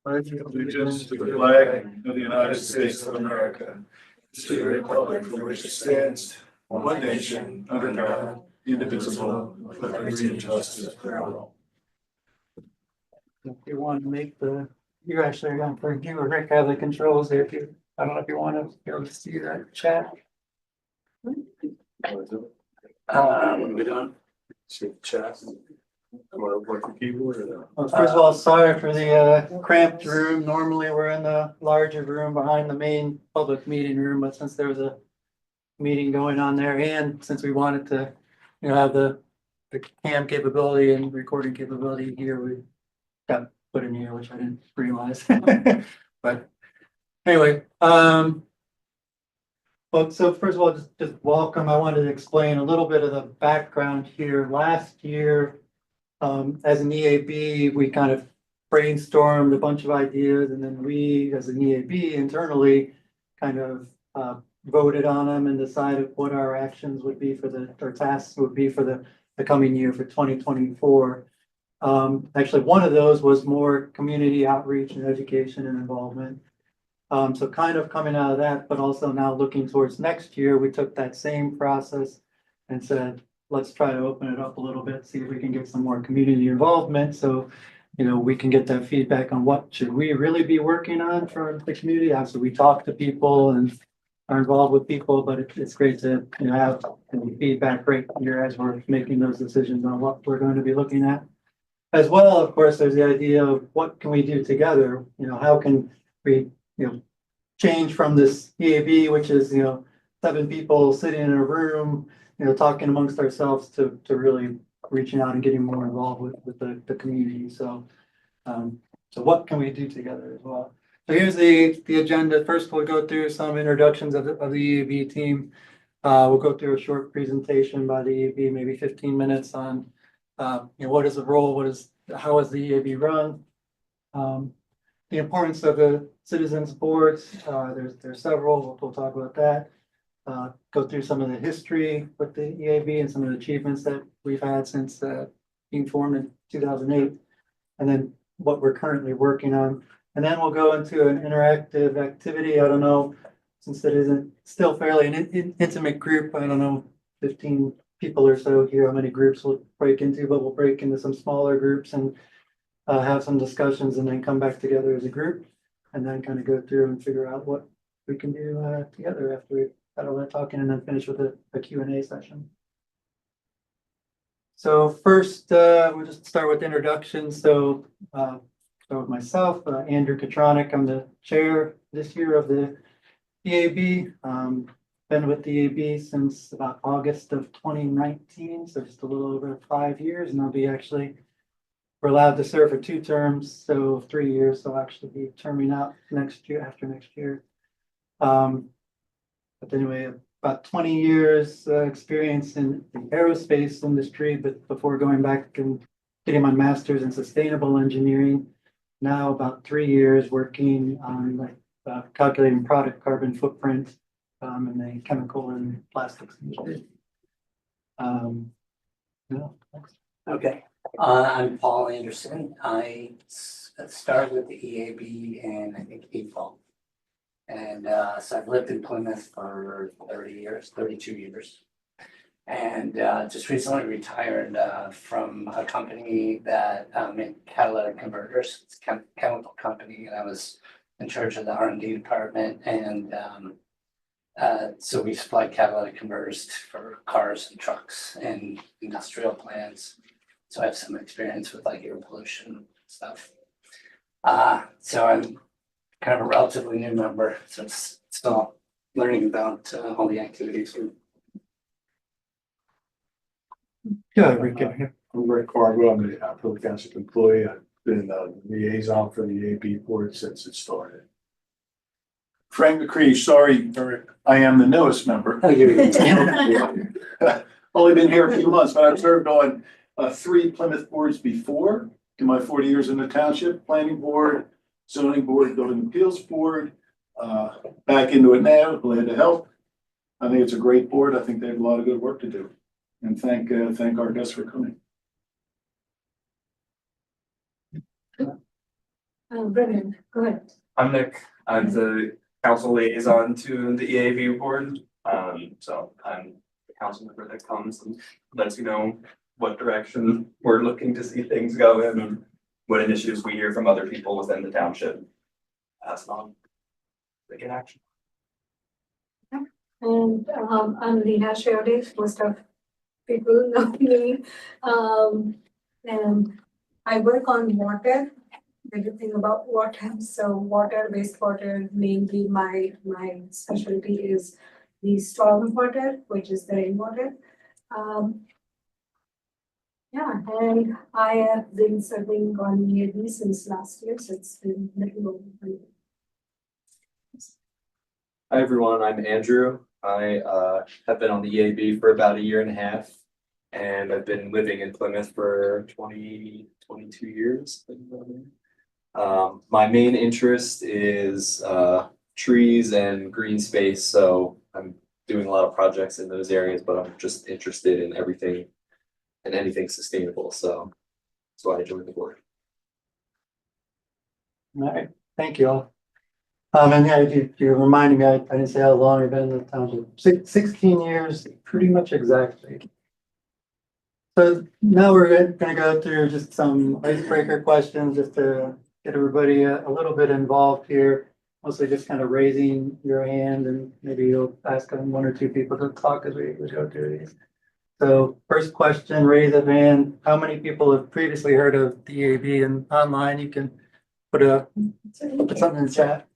pledge allegiance to the flag of the United States of America, to the republic for which it stands, one nation, under God, indivisible, with liberty and justice for all. If you want to make you're actually going for you or Rick have the controls there. I don't know if you want to be able to see that chat. What are we doing? See the chat. Want to work the keyboard or no? Well, first of all, sorry for the cramped room. Normally, we're in the larger room behind the main public meeting room, but since there was a meeting going on there, and since we wanted to, have the cam capability and recording capability here, we got put in here, which I didn't realize. But anyway, well, so first of all, just welcome. I wanted to explain a little bit of the background here. Last year, as an EAB, we kind of brainstormed a bunch of ideas, and then we, as an EAB internally, kind of voted on them and decided what our actions would be our tasks would be for the coming year for 2024. Actually, one of those was more community outreach and education and involvement. So kind of coming out of that, but also now looking towards next year, we took that same process and said, let's try to open it up a little bit, see if we can get some more community involvement. So, we can get that feedback on what should we really be working on for the community. Obviously, we talk to people and are involved with people, but it's great to have feedback right here as we're making those decisions on what we're going to be looking at. As well, of course, there's the idea of what can we do together? How can we, change from this EAB, which is, 7 people sitting in a room, talking amongst ourselves to really reaching out and getting more involved with the community. So what can we do together as well? So here's the agenda. First, we'll go through some introductions of the EAB team. We'll go through a short presentation by the EAB, maybe 15 minutes on what is the role, how is the EAB run, the importance of the citizens boards. There's several. We'll talk about that. Go through some of the history with the EAB and some of the achievements that we've had since being formed in 2008, and then what we're currently working on. And then we'll go into an interactive activity. I don't know, since it isn't still fairly an intimate group. I don't know, 15 people or so here, how many groups we'll break into, but we'll break into some smaller groups and have some discussions and then come back together as a group and then kind of go through and figure out what we can do together after we've had all that talking, and then finish with a Q&A session. So first, we'll just start with introductions. So start with myself, Andrew Katronik. I'm the chair this year of the EAB. Been with the EAB since about August of 2019, so just a little over 5 years, and we're allowed to serve for 2 terms, so 3 years. So I'll actually be terming out after next year. But anyway, about 20 years experience in the aerospace industry, but before going back and getting my master's in sustainable engineering. Now about 3 years working on calculating product carbon footprint in the chemical and plastics industry. Okay, I'm Paul Anderson. I started with the EAB in, I think, April. And so I've lived in Plymouth for 32 years. And just recently retired from a company that made catalytic converters. It's a chemical company, and I was in charge of the R&D department. And so we supply catalytic converters for cars and trucks and industrial plants. So I have some experience with air pollution stuff. So I'm kind of a relatively new member, so still learning about all the activities. Yeah, Rick. Yeah. I'm Rick Cargo. I'm a public township employee. I've been a liaison for the EAB board since it started. Frank McCree, sorry, I am the newest member. Only been here a few months, but I've served on 3 Plymouth boards before in my 40 years in the township: planning board, zoning board, building appeals board. Back into it now, glad to help. I think it's a great board. I think they have a lot of good work to do. And thank our guests for coming. Brilliant, go ahead. I'm Nick. I'm the council liaison to the EAB board. So I'm the council member that comes and lets you know what direction we're looking to see things go in and what initiatives we hear from other people within the township. Pass it on. They get action. And I'm Lena Sherwood, most of people know me. And I work on water, everything about water. So water, wastewater, mainly my specialty is the storm water, which is the rainwater. Yeah, and I have been serving on EAB since last year, so it's been a little over 1 year. Hi, everyone. I'm Andrew. I have been on the EAB for about 1.5 years. And I've been living in Plymouth for 22 years. My main interest is trees and green space, so I'm doing a lot of projects in those areas, but I'm just interested in everything and anything sustainable, so that's why I joined the board. All right, thank you all. And yeah, you reminded me, I didn't say how long I've been in the township, 16 years, pretty much exactly. So now we're gonna go through just some icebreaker questions, just to get everybody a little bit involved here. Mostly just kind of raising your hand, and maybe you'll ask 1 or 2 people to talk as we go through these. So first question, raise a hand. How many people have previously heard of the EAB? And online, you can put something in the chat.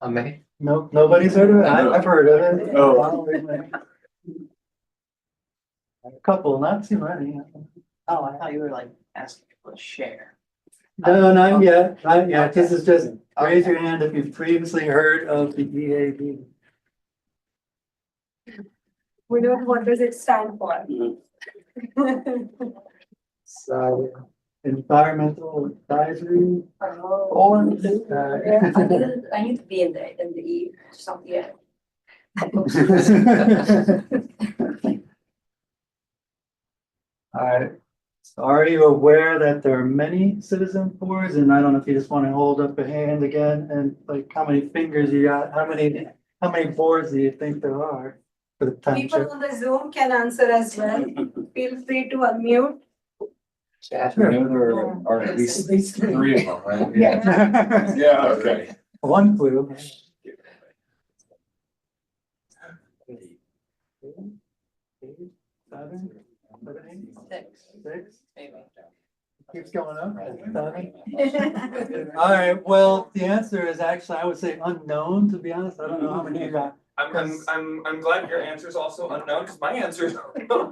Me? No, nobody's heard of it? I've heard of it. Oh. A couple, not too many. Oh, I thought you were like asking people to share. No, not yet, not yet. This is just raise your hand if you've previously heard of the EAB. We know what does it stand for. So, environmental advisory. Oh. I need to be in the E something, yeah. Alright, so are you aware that there are many citizen boards? And I don't know if you just want to hold up a hand again and like how many fingers you got, how many boards do you think there are for the People township? on the Zoom can answer as well. Feel free to unmute. There are at least 3 of them, right? Yeah. Yeah, okay. One clue. Seven, six, Maybe. keeps going up. Seven. All right, well, the answer is actually, I would say unknown, to be honest. I don't know how many you got. I'm glad your answer is also unknown because my answer is unknown.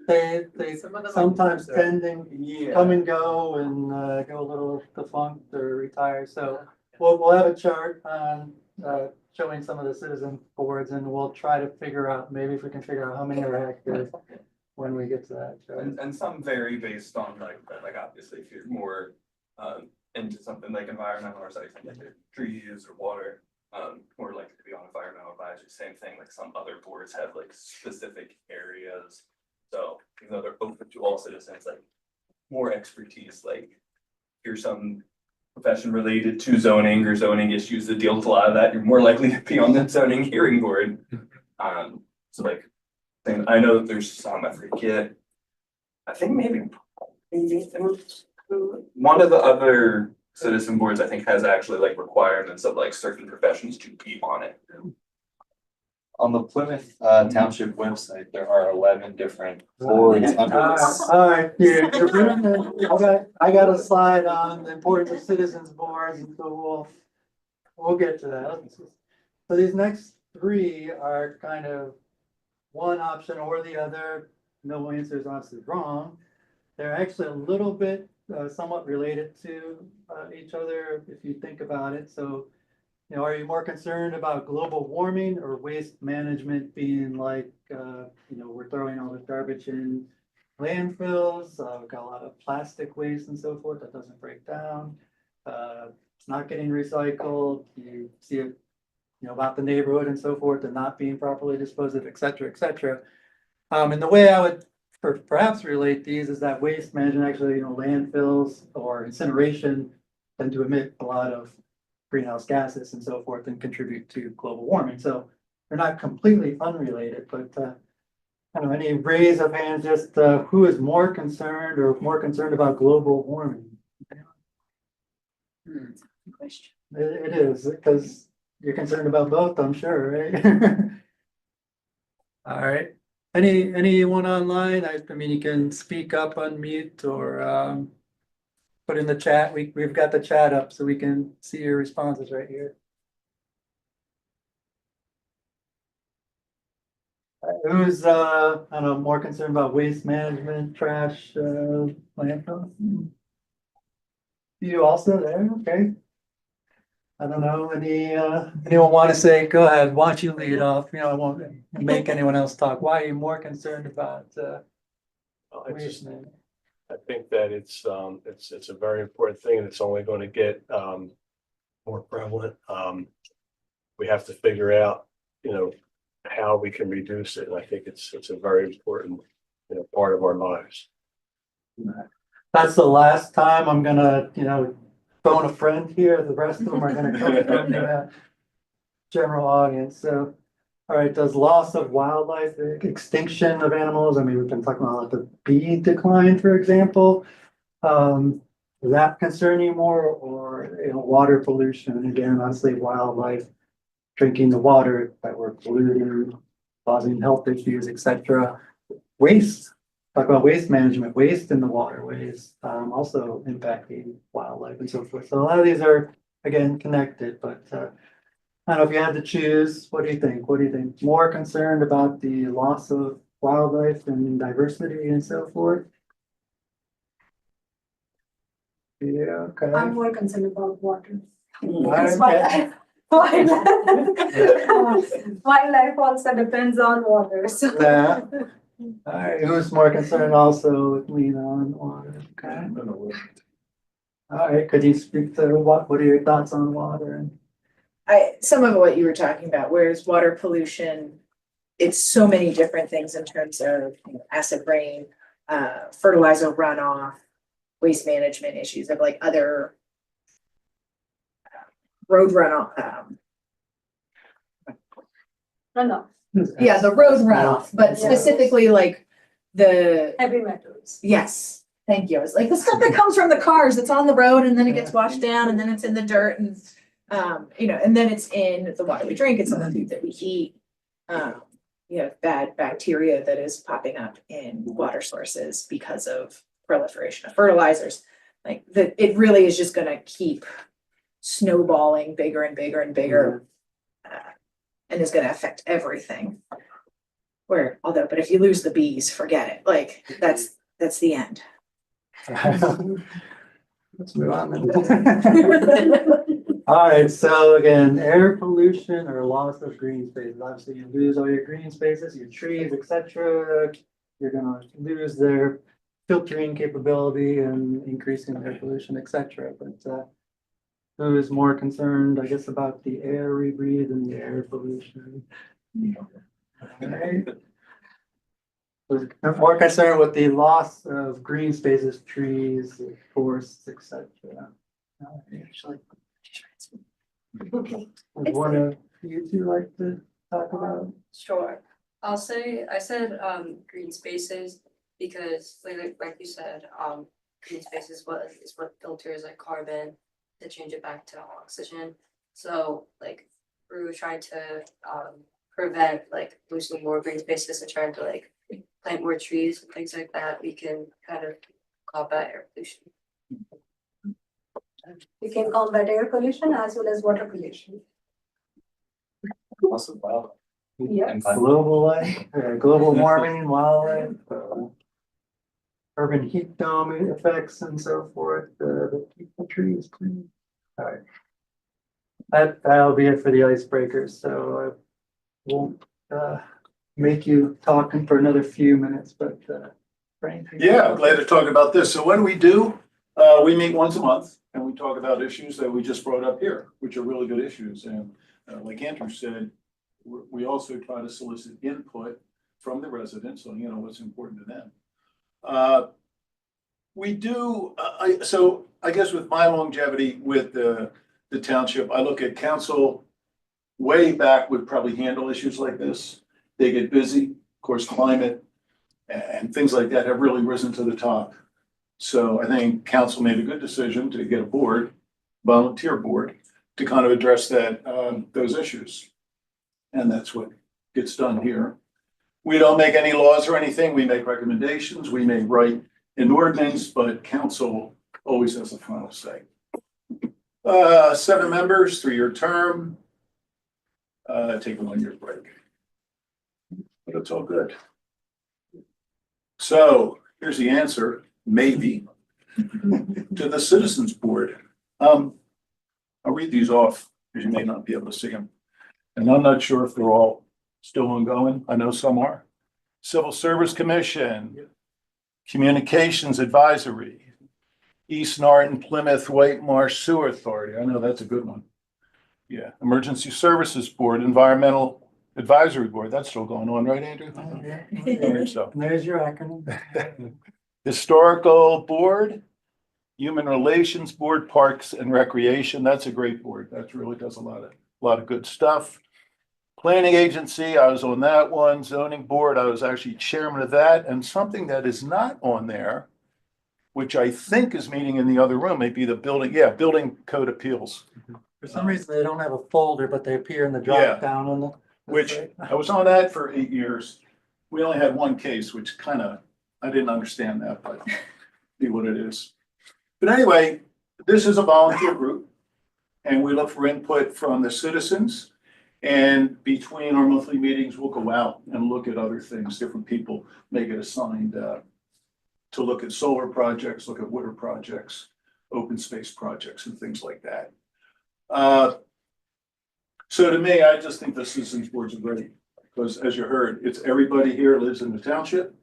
They Some of them are- sometimes tend Yeah. come and go and go a little defunct or retire, so we'll have a chart on showing some of the citizen boards, and we'll try to figure out, maybe if we can figure out how many are active when we get to that chart. And some vary based on like obviously if you're more into something like environmental or something like trees or water. More likely to be on environmental advisory, same thing, like some other boards have like specific areas. So even though they're open to all citizens, like more expertise, like here's some profession related to zoning or zoning issues that deal with a lot of that, you're more likely to be on the zoning hearing board. So like, I know that there's some, I forget. I think maybe one of the other citizen boards, I think, has actually like requirements of like certain professions to be on it. On the Plymouth Township website, there are 11 different boards under this. All right, yeah, I got a slide on the importance of citizens boards, and so we'll get to that. So these next 3 are kind of one option or the other. No answer is obviously wrong. They're actually a little bit somewhat related to each other if you think about it. So, you know, are you more concerned about global warming or waste management being like, you know, we're throwing all the garbage in landfills, we've got a lot of plastic waste and so forth that doesn't break down. It's not getting recycled. You see it, you know, about the neighborhood and so forth and not being properly disposed of, et cetera, et cetera. And the way I would perhaps relate these is that waste management, actually, landfills or incineration tend to emit a lot of greenhouse gases and so forth and contribute to global warming. So they're not completely unrelated, but I don't know, any raise of hands, just who is more concerned about global warming? Question. It is, because you're concerned about both, I'm sure, right? All right, anyone online? I mean, you can speak up, unmute, or put in the chat. We've got the chat up so we can see your responses right here. Who's I don't know, more concerned about waste management, trash, landfill? You also there, okay. I don't know, anyone want to say, go ahead, why don't you lead off, I won't make anyone else talk, why are you more concerned about Well, I waste just, management? I think that it's a very important thing and it's only going to get, more prevalent. We have to figure out, how we can reduce it. And I think it's a very important, part of our lives. That's the last time I'm gonna, phone a friend here, the rest of them are gonna come from the general audience, so. All right, does loss of wildlife, extinction of animals, I mean, we've been talking about the bee decline, for example. Does that concern you more, or, water pollution, again, honestly, wildlife. Drinking the water that we're polluting, causing health issues, etc. Waste, talk about waste management, waste in the waterways, also impacting wildlife and so forth. So a lot of these are, again, connected, but I don't know if you had to choose, what do you think? What do you think? More concerned about the loss of wildlife and diversity and so forth? Yeah, okay. I'm more concerned about water. Why- Because wildlife also depends on water, so. Yeah. All right, who's more concerned also with on water? Okay. All right, could you speak to what are your thoughts on water? Some of what you were talking about, whereas water pollution, it's so many different things in terms of acid rain, fertilizer runoff, waste management issues of like other road runoff, Runoff, yeah, the road runoff, but Yeah. specifically like the, heavy metals. yes, thank you. It's like the stuff that comes from the cars that's on the road and then it gets washed down and then it's in the dirt and, and then it's in the water we drink, it's in the food that we eat. Bad bacteria that is popping up in water sources because of proliferation of fertilizers. Like it really is just gonna keep snowballing bigger and bigger and bigger. And is gonna affect everything. But if you lose the bees, forget it, like, that's the end. Let's move on then. All right, so again, air pollution or loss of green spaces. Obviously, you lose all your green spaces, your trees, etc. You're gonna lose their filtering capability and increasing air pollution, etc. But who is more concerned, I guess, about the air we breathe and the air pollution? Okay. I'm more concerned with the loss of green spaces, trees, forests, etc. Actually, would one of you two like to talk about? Sure. I said green spaces because like you said, green spaces is what filters like carbon to change it back to oxygen. So like we're trying to prevent like losing more green spaces and trying to like plant more trees and things like that. We can kind of combat air pollution. We can combat air pollution as well as water pollution. Also, wow. Yes. Global warming, wildlife, urban heat dome effects and so forth, the keep the trees clean. All right. That'll be it for the icebreakers, so I won't make you talking for another few minutes, but Frank? Yeah, glad to talk about this. So when we do, we meet once a month and we talk about issues that we just brought up here, which are really good issues. And like Andrew said, we also try to solicit input from the residents on, what's important to them. We do, I guess with my longevity with the township, I look at council way back would probably handle issues like this. They get busy, of course, climate and things like that have really risen to the top. So I think council made a good decision to get a board, volunteer board, to kind of address that, those issues. And that's what gets done here. We don't make any laws or anything. We make recommendations. We may write an ordinance, but council always has the final say. 7 members, 3-year term. Take a 1-year break. But it's all good. So here's the answer, maybe, to the Citizens Board. I'll read these off because you may not be able to see them. And I'm not sure if they're all still ongoing. I know some are. Civil Service Commission, Communications Advisory, East Norton, Plymouth, White Marsh Sewer Authority. I know that's a good one. Yeah, Emergency Services Board, Environmental Advisory Board. That's still going on, right, Andrew? I think so. And there's your acronym. Historical Board, Human Relations Board, Parks and Recreation. That's a great board. That really does a lot of good stuff. Planning Agency, I was on that one. Zoning Board, I was actually chairman of that. And something that is not on there, which I think is meeting in the other room, may be the Building Code Appeals. For some reason, they don't have a folder, but they appear in the Yeah. drop down on the. Which I was on that for 8 years. We only had one case, which I didn't understand that, but be what it is. But anyway, this is a volunteer group and we look for input from the citizens. And between our monthly meetings, we'll go out and look at other things. Different people may get assigned to look at solar projects, look at water projects, open space projects and things like that. So to me, I just think the citizens boards are great because as you heard, it's everybody here lives in the township.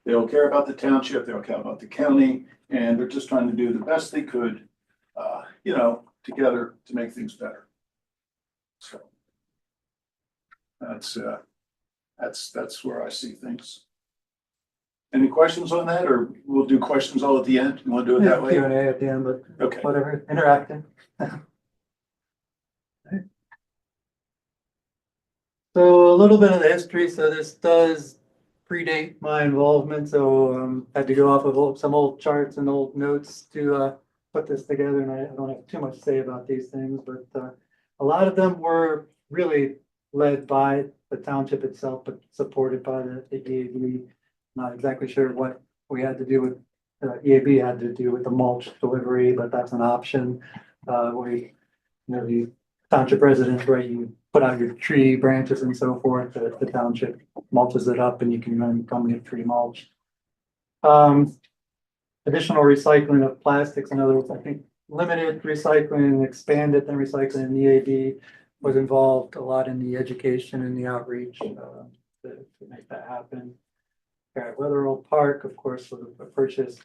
They don't care about the township, they don't care about the county, and they're just trying to do the best they could, together to make things better. So that's where I see things. Any questions on that, or we'll do questions all at the end? You want to do it that way? Q&A at the end, but Okay. whatever, interacting. So a little bit of the history, so this does predate my involvement, so had to go off of some old charts and old notes to put this together, and I don't have too much to say about these things, but a lot of them were really led by the township itself, but supported by the EAB. Not exactly sure what we had to do with, EAB had to do with the mulch delivery, but that's an option. The township residents, right, you put out your tree branches and so forth, the township mulches it up and you can then come get tree mulch. Additional recycling of plastics, in other words, I think limited recycling, expanded then recycling, and EAB was involved a lot in the education and the outreach to make that happen. At Wetherell Park, of course, was a purchase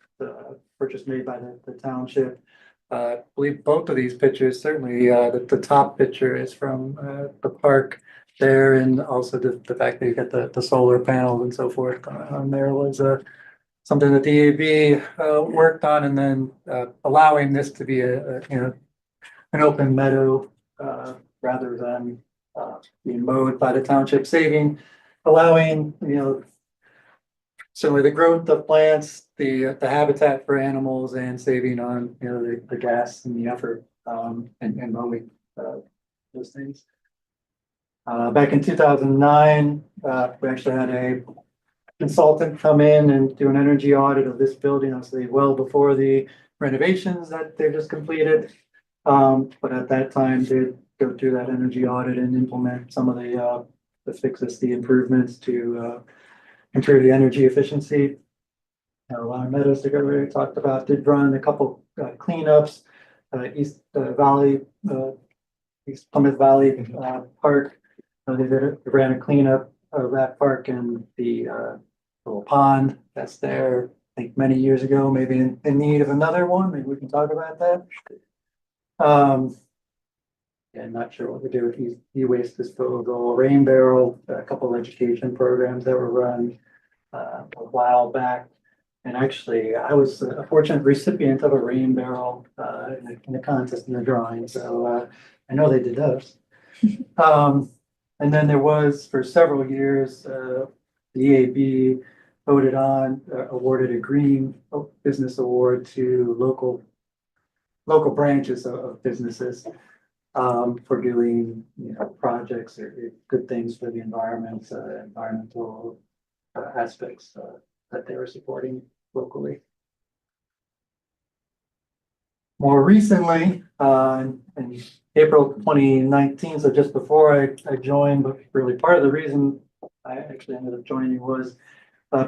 made by the township. I believe both of these pictures, certainly the top picture is from the park there, and also the fact that you got the solar panels and so forth on there was something that the EAB worked on, and then allowing this to be an open meadow rather than being mowed by the township, allowing certainly the growth of plants, the habitat for animals, and saving on the gas and the effort and mowing those things. Back in 2009, we actually had a consultant come in and do an energy audit of this building, obviously well before the renovations that they just completed. But at that time, did go through that energy audit and implement some of the fixes, the improvements to improve the energy efficiency. Long Meadows, the we talked about, did run a couple cleanups. East Plymouth Valley Park. They ran a cleanup of that park and the little pond that's there, I think many years ago, maybe in need of another one. Maybe we can talk about that. Yeah, not sure what to do with e-waste disposal, rain barrel, a couple of education programs that were run a while back. And actually, I was a fortunate recipient of a rain barrel, in a contest in the drawing, so, I know they did those. And then there was, for several years, the EAB voted on, awarded a Green Business Award to local branches of businesses, for doing, projects or good things for the environment, environmental aspects, that they were supporting locally. More recently, in April 2019, so just before I joined, but really part of the reason I actually ended up joining was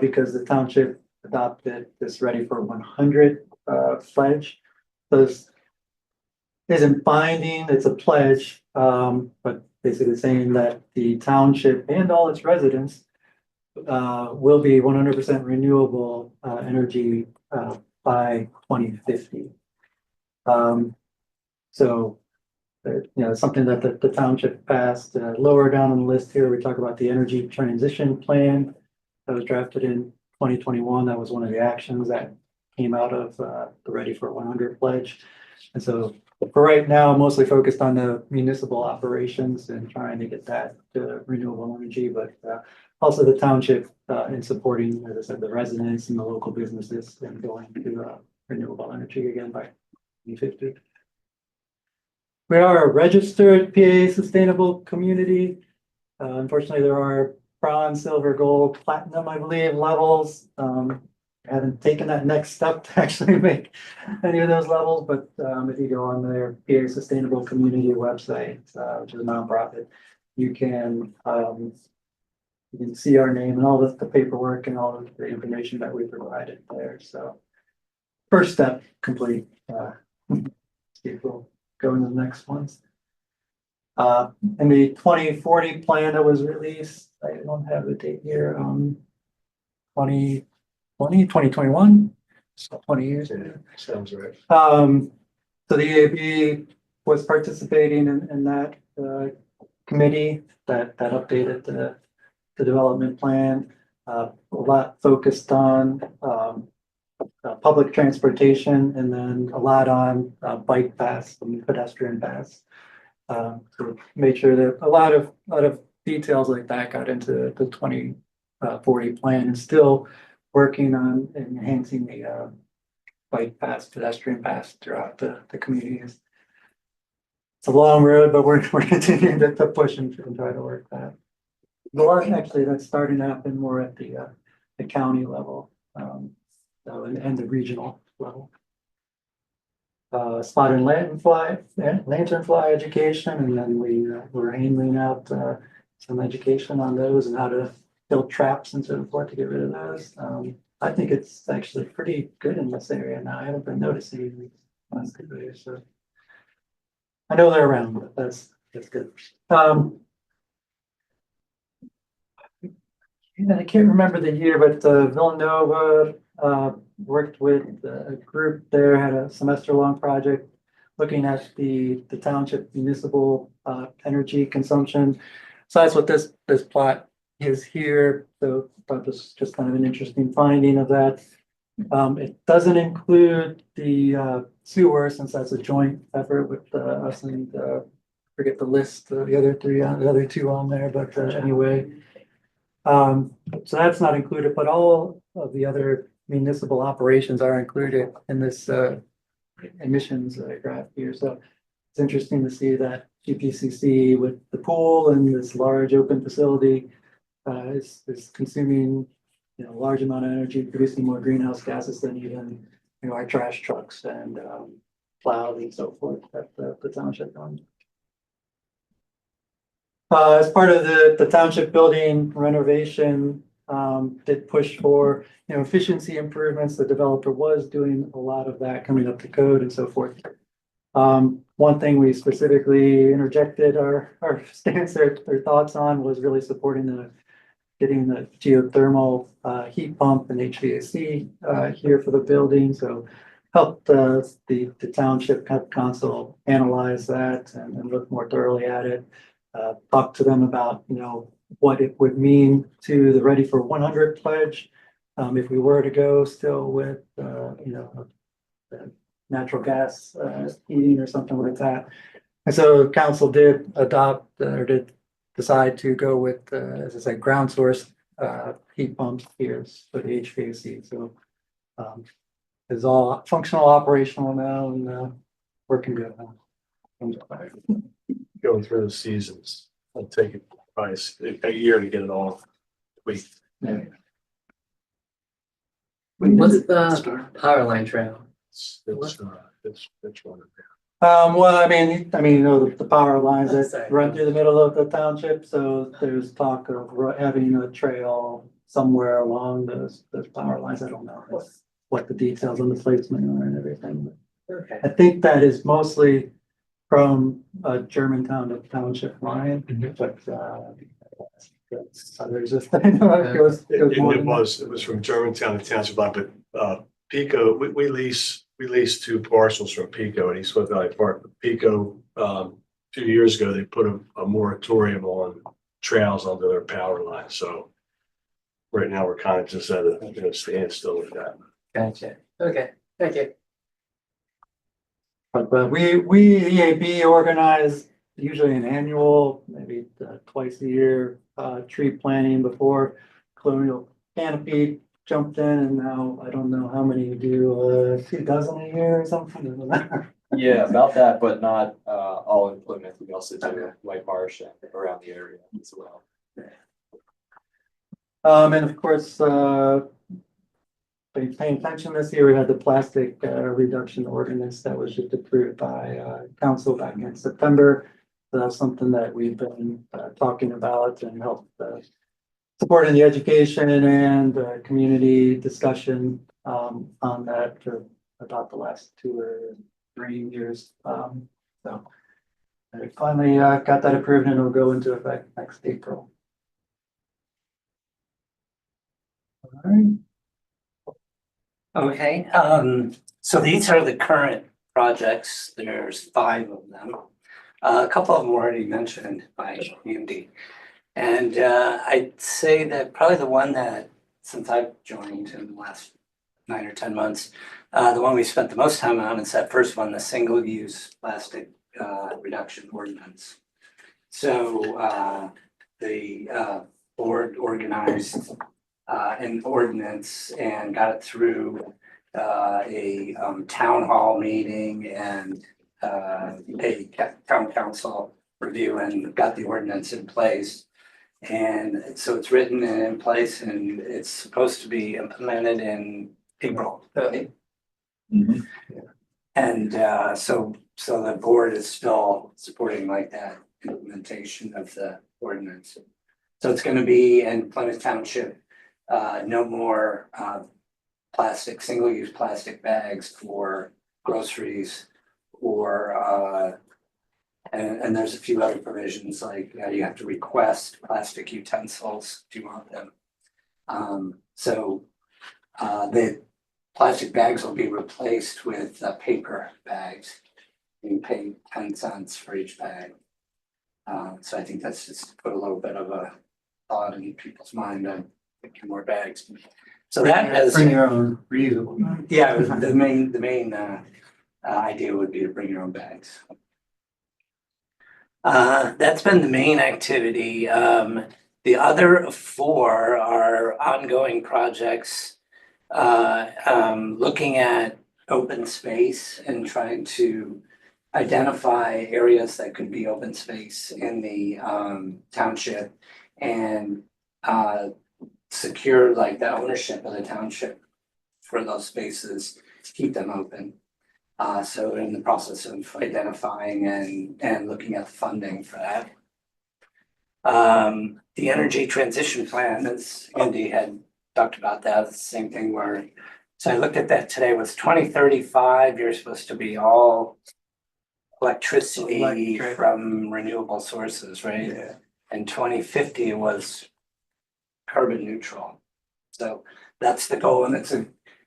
because the township adopted this Ready for 100 pledge. This isn't binding, it's a pledge, but basically saying that the township and all its residents will be 100% renewable energy by 2050. So, something that the township passed. Lower down on the list here, we talk about the energy transition plan that was drafted in 2021. That was one of the actions that came out of the Ready for 100 pledge. And so for right now, mostly focused on the municipal operations and trying to get that to renewable energy, but also the township in supporting, as I said, the residents and the local businesses and going to renewable energy again by 2050. We are a registered PA sustainable community. Unfortunately, there are bronze, silver, gold, platinum, I believe, levels. I haven't taken that next step to actually make any of those levels, but if you go on their PA Sustainable Community website, which is a nonprofit, you can see our name and all the paperwork and all of the information that we provided there. So first step complete. Steve will go into the next ones. And the 2040 plan that was released, I don't have the date here, 2021, so 20 years ago. Sounds right. So the EAB was participating in that committee that updated the development plan. A lot focused on public transportation and then a lot on bike paths and pedestrian paths. So made sure that a lot of details like that got into the 2040 plan, and still working on enhancing the bike paths, pedestrian paths throughout the communities. It's a long road, but we're continuing to push and try to work that. More actually, that's starting to happen more at the county level, and the regional level. Spot and lanternfly education, and then we're handing out some education on those and how to build traps and so forth to get rid of those. I think it's actually pretty good in this area now. I haven't been noticing these last couple of years, so I know they're around, but that's good. I can't remember the year, but Villanova worked with a group there, had a semester-long project looking at the township municipal energy consumption. So that's what this plot is here. So I thought this was just kind of an interesting finding of that. It doesn't include the sewer, since that's a joint effort with us and forget the list, the other two on there, but anyway. So that's not included, but all of the other municipal operations are included in this emissions graph here. So it's interesting to see that GPCC with the pool and this large open facility is consuming a large amount of energy, producing more greenhouse gases than even our trash trucks and plows and so forth that the township runs. As part of the township building renovation, did push for efficiency improvements. The developer was doing a lot of that, coming up to code and so forth. One thing we specifically interjected our stance, their thoughts on, was really supporting getting the geothermal heat pump and HVAC here for the building. So helped the township council analyze that and look more thoroughly at it. Talk to them about what it would mean to the Ready for 100 pledge, If we were to go still with, natural gas, heating or something like that. And so council did adopt, or did decide to go with, as I said, ground source, heat pumps here for the HVAC, so. Is all functional, operational now and, working good now. Going through the seasons, it'll take it probably a year to get it all tweaked. What's the power line trail? It's one of them. Well, I mean, the power lines that run through the middle of the township, so there's talk of having a trail somewhere along those power lines. I don't know what the details on the placement are and everything, but Okay. I think that is mostly from Germantown to Township line, but others just, I know it goes more than that. It was from Germantown to Township line, but Pico, we lease 2 parcels from Pico and East Swift Valley Park. But Pico, 2 years ago, they put a moratorium on trails under their power line. So right now, we're kind of just at a standstill with that. Gotcha. Okay, thank you. But we EAB organize usually an annual, maybe twice a year, tree planting before Colonial Canopy jumped in, and now I don't know how many we do, 2 dozen a year or something. Yeah, about that, but not all in Plymouth. We also do White Marsh and around the area as well. And of course, paying attention this year, we had the plastic reduction ordinance that was just approved by council back in September. So that's something that we've been talking about and helped supporting the education and community discussion on that for about the last 2 or 3 years. So I finally got that approved and it'll go into effect next April. All right. Okay, so these are the current projects. There's 5 of them. A couple of them were already mentioned by Andy. And I'd say that probably the one that, since I've joined in the last 9 or 10 months, the one we spent the most time on is that first one, the single-use plastic reduction ordinance. So the board organized an ordinance and got it through a town hall meeting and a town council review and got the ordinance in place. And so it's written and in place and it's supposed to be implemented in April. And so the board is still supporting like that implementation of the ordinance. So it's going to be in Plymouth Township, no more plastic, single-use plastic bags for groceries or and there's a few other provisions like you have to request plastic utensils if you want them. So the plastic bags will be replaced with paper bags. You pay 10 cents for each bag. So I think that's just to put a little bit of a thought in people's mind on picking more bags. So that has Bring your own reusable. yeah, the main idea would be to bring your own bags. That's been the main activity. The other 4 are ongoing projects, looking at open space and trying to identify areas that could be open space in the township and secure like the ownership of the township for those spaces, keep them open. So in the process of identifying and looking at the funding for that. The energy transition plan, as Andy had talked about that, it's the same thing where, so I looked at that today, was 2035, you're supposed to be all electricity from renewable sources, right? Yeah. And 2050 was carbon neutral. So that's the goal, and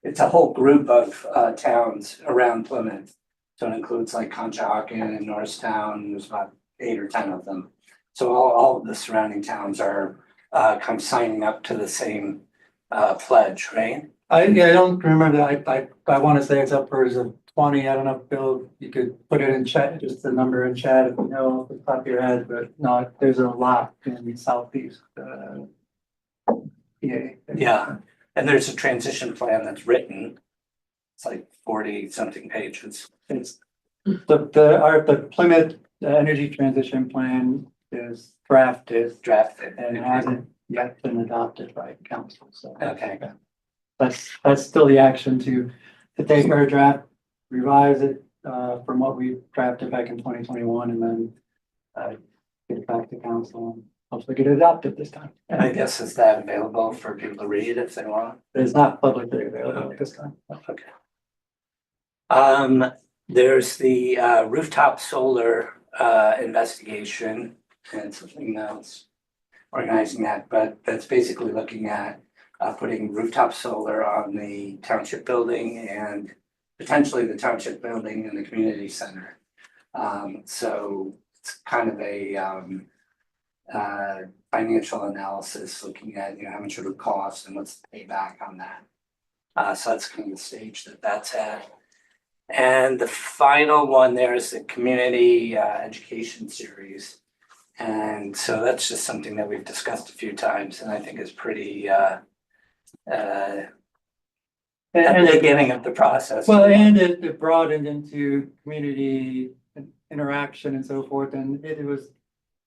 it's a whole group of towns around Plymouth. So it includes like Conshohocken and Norristown, there's about 8 or 10 of them. So all of the surrounding towns are kind of signing up to the same pledge, right? I don't remember that. I want to say it's upwards of 20. I don't know if Bill, you could put it in chat, just the number in chat if you know off the top of your head, but no, there's a lot in the southeast. Yeah, and there's a transition plan that's written. It's like 40 something pages. It's the Plymouth Energy Transition Plan is drafted Drafted. and hasn't yet been adopted by council, so. Okay. That's still the action to take our draft, revise it, from what we drafted back in 2021 and then, get it back to council and hopefully get it adopted this time. I guess is that available for people to read if they want? It's not publicly available at this time. Okay. There's the rooftop solar investigation and something else. Organizing that, but that's basically looking at putting rooftop solar on the township building and potentially the township building and the community center. So it's kind of a financial analysis looking at, how much it would cost and what's the payback on that. So that's kind of the stage that that's at. And the final one there is the community education series. And so that's just something that we've discussed a few times and I think is pretty at the beginning of the process. Well, and it broadened into community interaction and so forth, and it was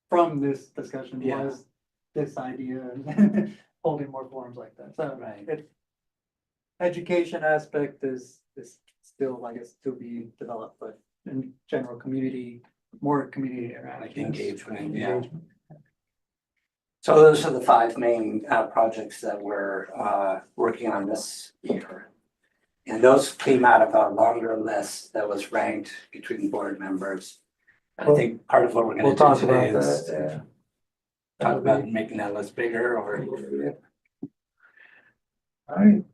from this discussion Yeah. was this idea and holding more forums like that, so. Right. It education aspect is still, I guess, to be developed, but in general, more community Like interaction. engagement, yeah. So those are the 5 main projects that we're working on this year. And those came out of a longer list that was ranked between board members. I think part of what we're We'll gonna talk do about today is that, talk about making that list bigger or. All right.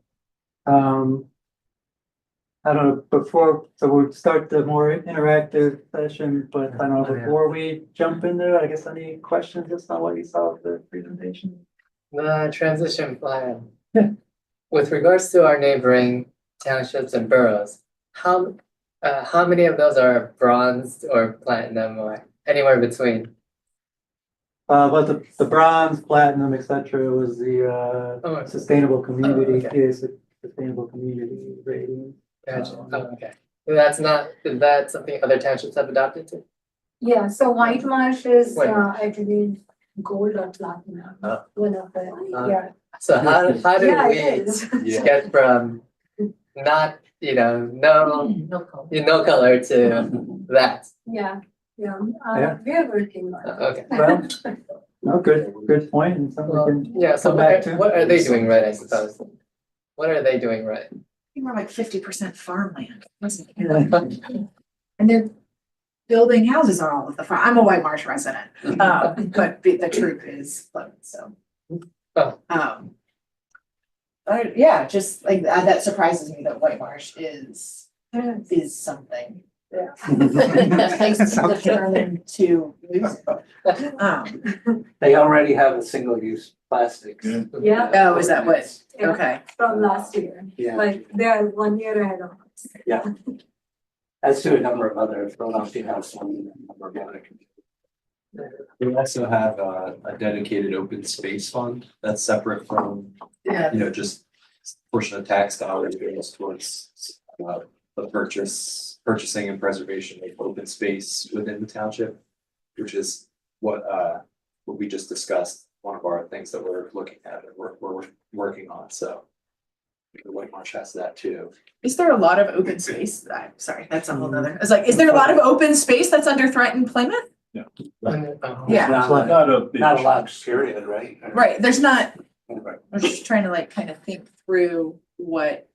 I don't know, so we'll start the more interactive session, but I don't know, before we jump into it, I guess any questions just on what you saw of the presentation? The transition plan. Yeah. With regards to our neighboring townships and boroughs, how many of those are bronze or platinum or anywhere between? But the bronze, platinum, et cetera, was the Oh, sustainable community, okay. is sustainable community rating. Gotcha. Oh, okay. Is that something other townships have adopted too? Yeah, so White Marsh is, White I believe, gold or platinum, one of the, yeah. So how did Yeah, we it is. get from not, no color to that? Yeah, Yeah. we are working on it. Okay. Well, no, good point, and something we can Yeah, so come back to. what are they doing right, I suppose? What are they doing right? I think we're like 50% farmland, wasn't it? And they're building houses on all of the farm. I'm a White Marsh resident, but the truth is, so. Oh. Yeah, just like that surprises me that White Marsh is something. Yeah. Takes determined to use it. They already have a single-use plastics. Yeah, Oh, is that what? Yeah. Okay. from last year, Yeah, like they are 1 year ahead of us. as to a number of other, Philadelphia has some number of other. We also have a dedicated open space fund that's separate from, Yeah. just portion of tax dollars goes towards the purchasing and preservation of open space within the township, which is what we just discussed, one of our things that we're looking at and we're working on, so. The White Marsh has that too. Is there a lot of open space? I'm sorry, that's a whole nother. It's like, is there a lot of open space that's under threat in Plymouth? Yeah. Not a lot, period, right? Right, there's not, Right. I'm just trying to like kind of think through what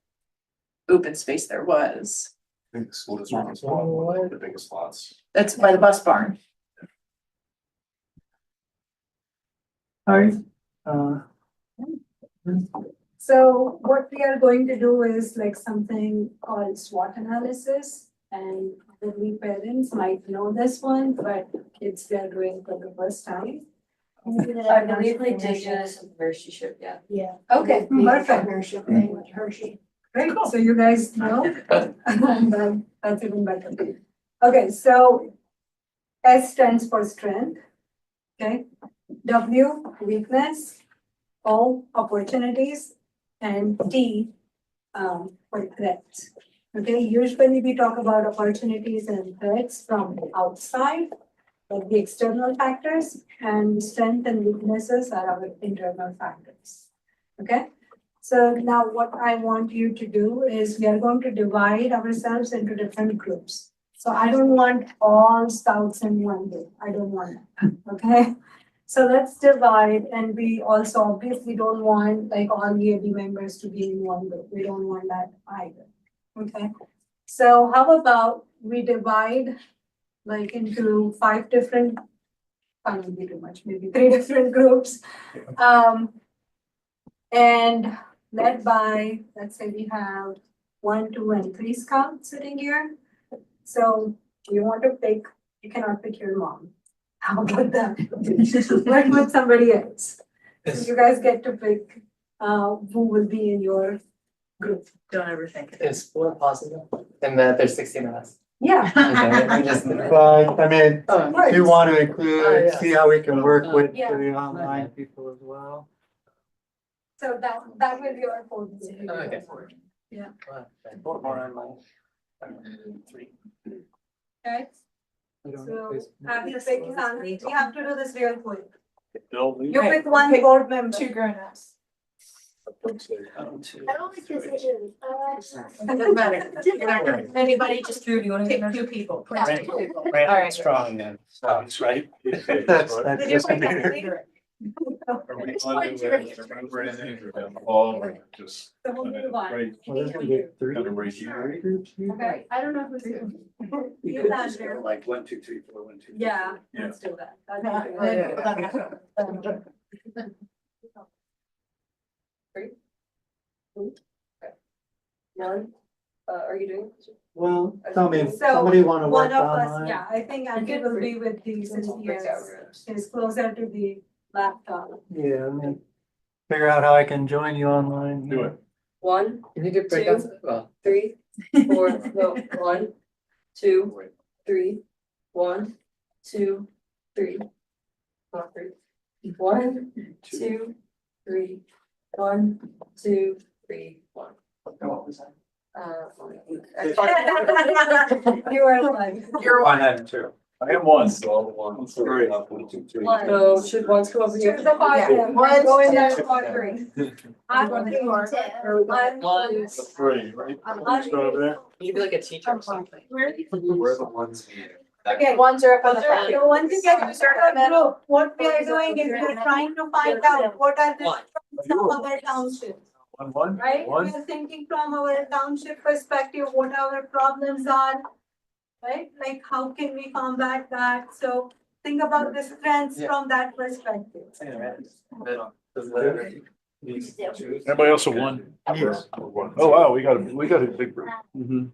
open space there was. I think the school district is one of the biggest lots. That's by the bus barn. All right, So what we are going to do is like something called SWOT analysis. And probably parents might know this one, but kids they are doing for the first time. I believe they did this in Hershey ship, yeah. Yeah. Okay. Perfect. Hershey. Great, so you guys know. That's even better. Okay, so S stands for strength. Okay, W, weakness, O, opportunities, and T, for threats. Okay, usually we talk about opportunities and threats from outside, like the external factors, and strength and weaknesses are our internal factors. Okay, so now what I want you to do is we are going to divide ourselves into different groups. So I don't want all scouts in one group. I don't want that, okay? So let's divide, and we also obviously don't want like all EAB members to be in one group. We don't want that either, okay? So how about we divide like into 5 different, can't be too much, maybe 3 different groups. And led by, let's say we have 1, 2, and 3 scouts sitting here. So you want to pick, you cannot pick your mom. How about that? Work with somebody else. So you guys get to pick who will be in your group. Don't ever think it. Is split possible? And that there's 16 of us. Yeah. Okay, I'm just. Well, I mean, Oh, if you want to Oh, include, yeah. see how we can work with Yeah. the online people as well. So that will be your fourth. Okay. Yeah. More on my. 3. Okay, I don't know so if it's- have you picked Sandy? We have to do this real quick. Bill, You Okay, pick one pick board member. 2 grown-ups. I don't like decisions. Doesn't matter. Anybody, just pick 2 people. Pick 2 people. All right. Strong then. That's right. That's Did you just pick me. Sandy? Are we going to remember anything or down the hall or just? So we'll do one. Right, Well, there's gonna be 3 Kind of right here. groups here. Okay. I don't know who's who. You guys do. Like 1, 2, 3, 4, 1, 2. Yeah, Yeah. let's do that. That'd be good. One, are you doing? Well, tell me, So, somebody want to One work of us, online? yeah, I think Andy will be with these since he is closer to the laptop. Yeah, I mean, figure out how I can join you online. Do it. 1, Can you do breakouts? Well, 3, 4, no, 1, 2, 3, 1, 2, 3. 1, 2, 3, 1, 2, 3, 1. You are like. I have 2. I am one. So all the ones. Great. 1, 2, 3. One. So should ones come over here? Choose the five, Yeah. yeah, go in there Two. for 3. I'm One, three. I'm One. 3, right? I'm Start over there. you could be like a teacher or something. We're the ones here. Okay. Ones are up on the front. So once you get to certain group, what we are doing is we are trying to find out what are the One. strengths of our township, 1, 1. right? We 1. are thinking from our township perspective, what our problems are. Right, like how can we combat that? So think about the strengths Yeah. from that perspective. Everybody else a 1? Yes. Oh, wow, we got a big group. Mhm.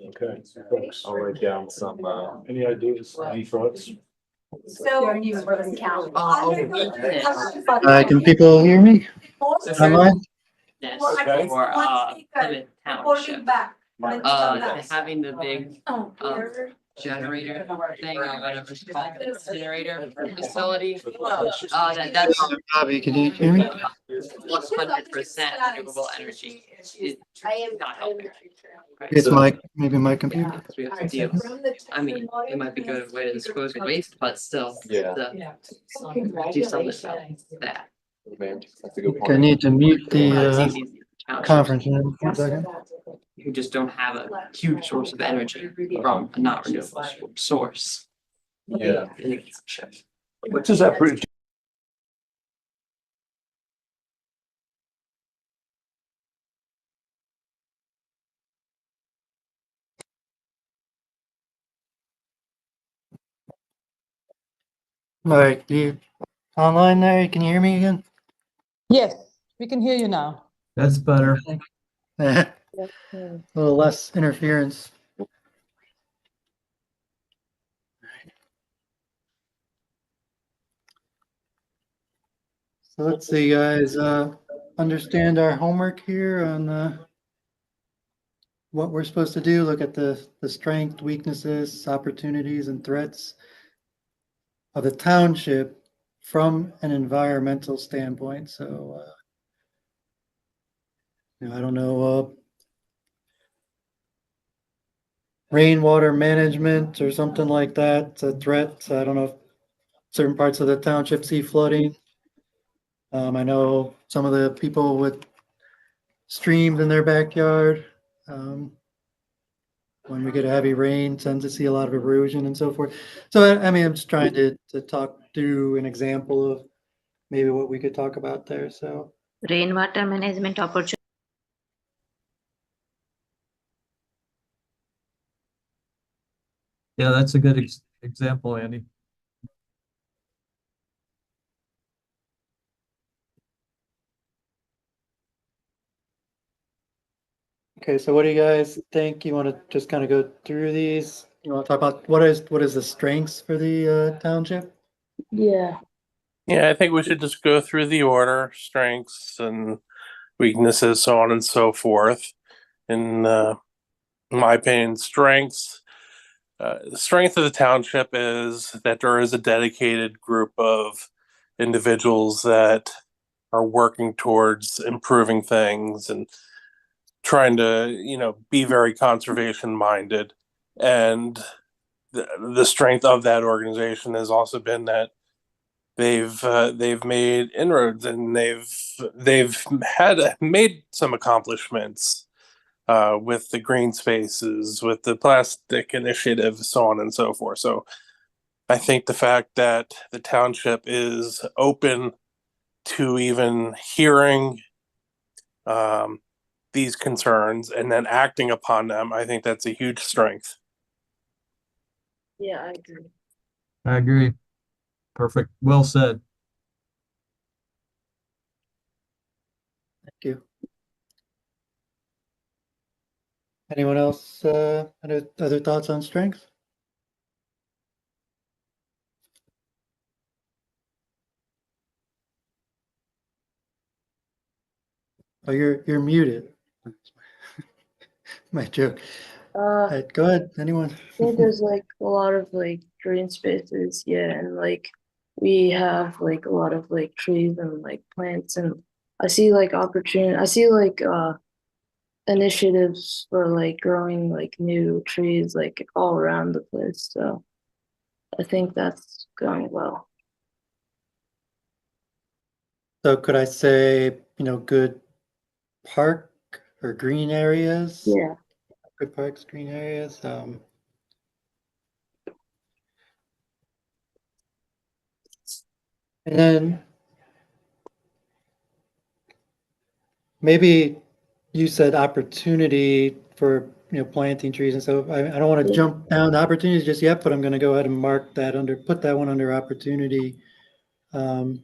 Okay. Folks, I'll write down some, any ideas, any thoughts? So. Can people hear me online? Yes, Okay. for Plymouth Reporting Township. back. when you come back. Having the big generator thing or whatever it's called, generator facility. That's Bobby, can you hear me? 100% renewable energy. Is not helping. Right, It's so my, maybe my computer. that's what we have to deal with. I mean, it might be a good way to dispose of waste, but still. Yeah. Do something about that. That's a good I point. need to mute It's the easy to township. conference room for a second. You just don't have a huge source of energy from a not renewable source. Yeah. in a township. What does that bridge? All right, you online there? Can you hear me again? Yes, we can hear you now. That's better. A little less interference. So let's see, guys, understand our homework here on, what we're supposed to do, look at the strength, weaknesses, opportunities and threats of the township from an environmental standpoint. So, I don't know, rainwater management or something like that, it's a threat. I don't know if certain parts of the township see flooding. I know some of the people with streams in their backyard, when we get a heavy rain, tend to see a lot of erosion and so forth. So, I mean, I'm just trying to talk through an example of maybe what we could talk about there, so. Rainwater management opportunity. Yeah, that's a good example, Andy. Okay, so what do you guys think? You want to just kind of go through these? You want to talk about what is the strengths for the township? Yeah. Yeah, I think we should just go through the order, strengths and weaknesses, so on and so forth. In my opinion, strengths. The strength of the township is that there is a dedicated group of individuals that are working towards improving things and trying to, be very conservation minded. And the strength of that organization has also been that they've made inroads and they've made some accomplishments with the green spaces, with the plastic initiative, so on and so forth. So I think the fact that the township is open to even hearing these concerns and then acting upon them, I think that's a huge strength. Yeah, I agree. I agree. Perfect. Well said. Thank you. Anyone else, other thoughts on strengths? Oh, you're muted. My joke. Go ahead, anyone? I think there's like a lot of like green spaces, yeah, and like we have like a lot of like trees and like plants, and I see like opportunity. I see like initiatives for like growing like new trees like all around the place. So I think that's going well. So could I say, good park or green areas? Yeah. Good parks, green areas, and then maybe you said opportunity for, planting trees, and so I don't want to jump down to opportunities just yet, but I'm going to go ahead and mark that put that one under opportunity. Yeah.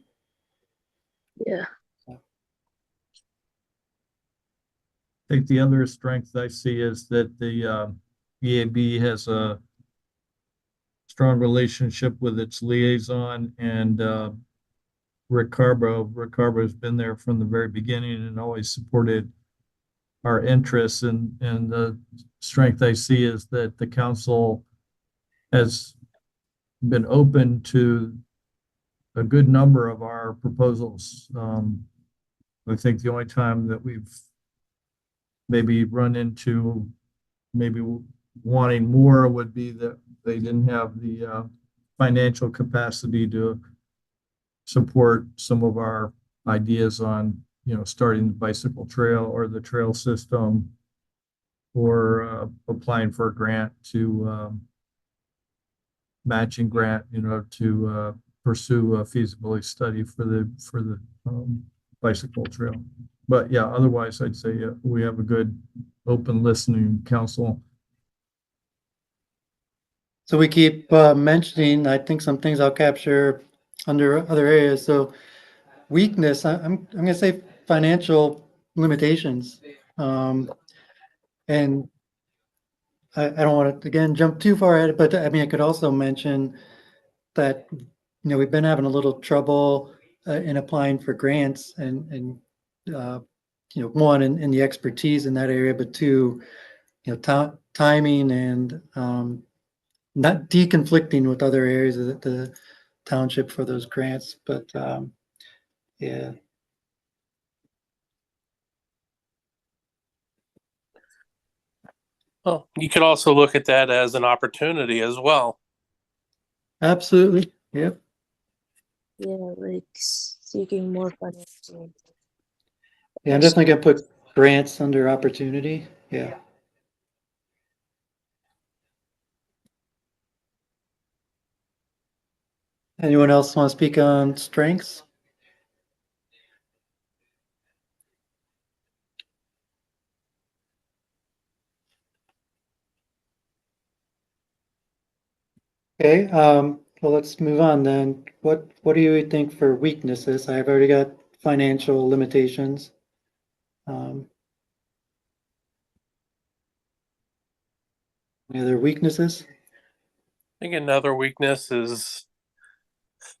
I think the other strength I see is that the EAB has a strong relationship with its liaison and Rick Carbo. Rick Carbo has been there from the very beginning and always supported our interests. And the strength I see is that the council has been open to a good number of our proposals. I think the only time that we've maybe run into maybe wanting more would be that they didn't have the financial capacity to support some of our ideas on, starting the bicycle trail or the trail system, or applying for a grant to matching grant, to pursue a feasibility study for the bicycle trail. But yeah, otherwise I'd say we have a good open listening council. So we keep mentioning, I think, some things I'll capture under other areas. So weakness, I'm going to say financial limitations. And I don't want to, again, jump too far ahead, but I mean, I could also mention that, we've been having a little trouble in applying for grants and one, in the expertise in that area, but two, timing and not deconflicting with other areas of the township for those grants, but yeah. Well, you could also look at that as an opportunity as well. Absolutely. Yep. Yeah, like seeking more financial. Yeah, I'm definitely gonna put grants under opportunity. Yeah. Anyone else want to speak on strengths? Okay, well, let's move on then. What do you think for weaknesses? I've already got financial limitations. Any other weaknesses? I think another weakness is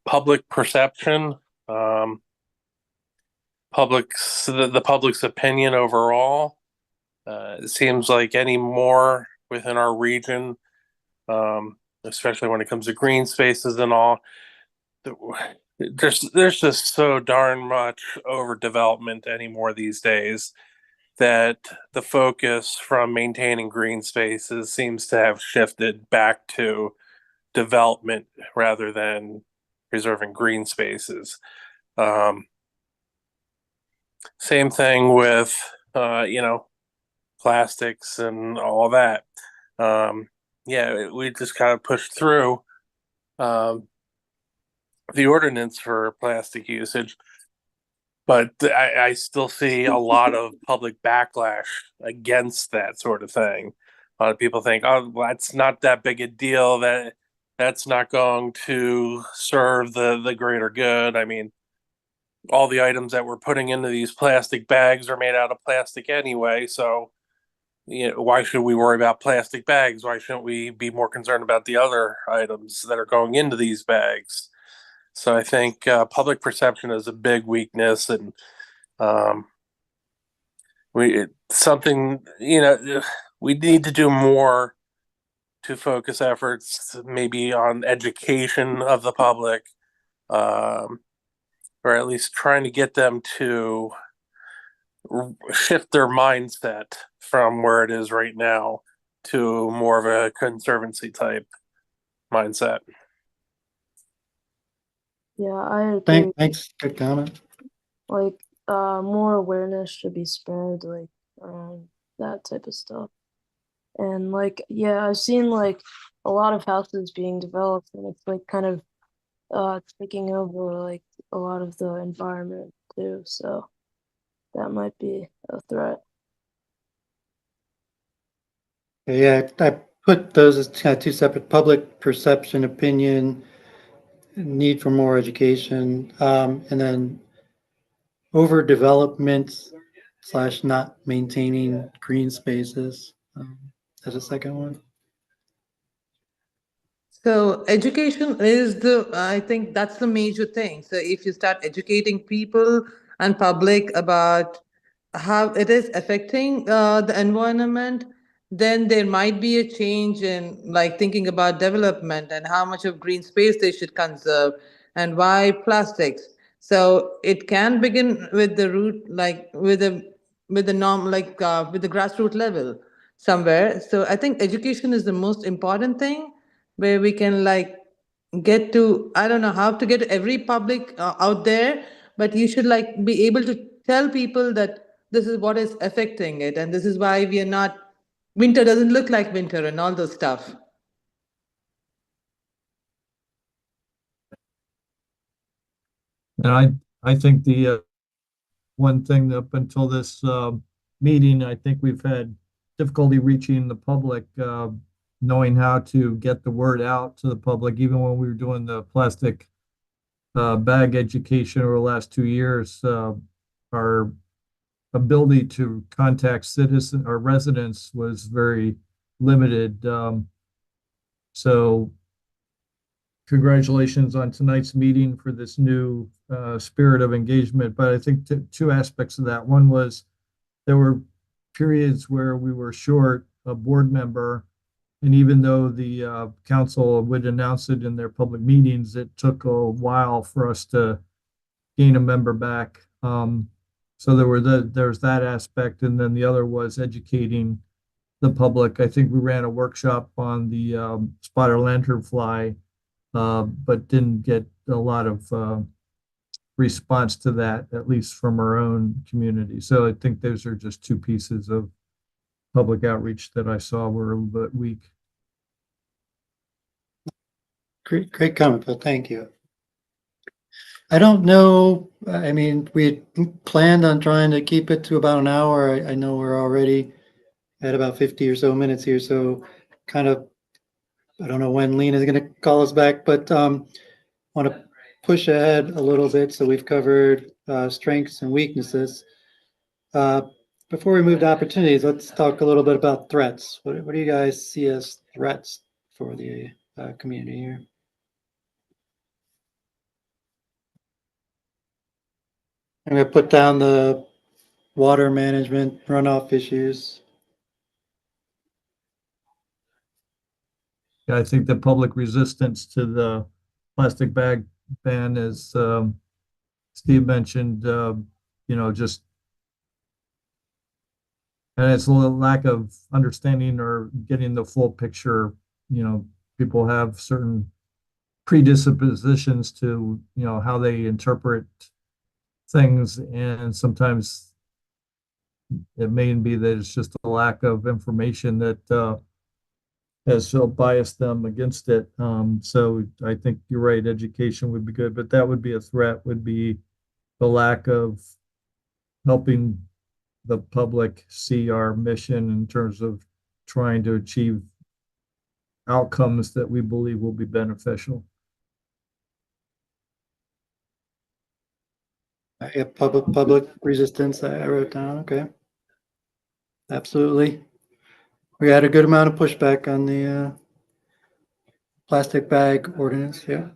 public perception, the public's opinion overall. It seems like any more within our region, especially when it comes to green spaces and all, there's just so darn much overdevelopment anymore these days that the focus from maintaining green spaces seems to have shifted back to development rather than preserving green spaces. Same thing with plastics and all that. Yeah, we just kind of pushed through the ordinance for plastic usage, but I still see a lot of public backlash against that sort of thing. A lot of people think, oh, well, that's not that big a deal, that's not going to serve the greater good. I mean, all the items that we're putting into these plastic bags are made out of plastic anyway, so why should we worry about plastic bags? Why shouldn't we be more concerned about the other items that are going into these bags? So I think public perception is a big weakness, and we need to do more to focus efforts maybe on education of the public, or at least trying to get them to shift their mindset from where it is right now to more of a conservancy type mindset. Yeah, I agree. Thanks. Good comment. Like, more awareness should be spread, like, around that type of stuff. And like, yeah, I've seen like a lot of houses being developed, and it's like kind of taking over like a lot of the environment too. So that might be a threat. Yeah, I put those as kind of two separate: public perception, opinion, need for more education, and then overdevelopment / not maintaining green spaces. As a second one. So education I think that's the major thing. So if you start educating people and public about how it is affecting the environment, then there might be a change in like thinking about development and how much of green space they should conserve and why plastics. So it can begin with the root, like with the norm, like with the grassroots level somewhere. So I think education is the most important thing, where we can like get to, I don't know how to get every public out there, but you should like be able to tell people that this is what is affecting it, and this is why we are not, winter doesn't look like winter and all those stuff. And I think the one thing up until this meeting, I think we've had difficulty reaching the public, knowing how to get the word out to the public, even when we were doing the plastic bag education over the last 2 years. Our ability to contact citizens or residents was very limited. So congratulations on tonight's meeting for this new spirit of engagement. But I think two aspects of that. One was there were periods where we were short a board member. And even though the council would announce it in their public meetings, it took a while for us to gain a member back. So there's that aspect. And then the other was educating the public. I think we ran a workshop on the spotted lanternfly, but didn't get a lot of response to that, at least from our own community. So I think those are just two pieces of public outreach that I saw were a little bit weak. Great comment, Phil. Thank you. I don't know, I mean, we had planned on trying to keep it to about an hour. I know we're already at about 50 or so minutes here, so kind of, I don't know when Lena's gonna call us back, but want to push ahead a little bit. So we've covered strengths and weaknesses. Before we move to opportunities, let's talk a little bit about threats. What do you guys see as threats for the community here? I'm gonna put down the water management runoff issues. Yeah, I think the public resistance to the plastic bag ban, as Steve mentioned, just and it's a little lack of understanding or getting the full picture. People have certain predispositions to, how they interpret things, and sometimes it may be that it's just a lack of information that has so biased them against it. So I think you're right, education would be good, but that would be a threat, would be the lack of helping the public see our mission in terms of trying to achieve outcomes that we believe will be beneficial. Yeah, public resistance, I wrote down, okay. Absolutely. We had a good amount of pushback on the plastic bag ordinance, yeah.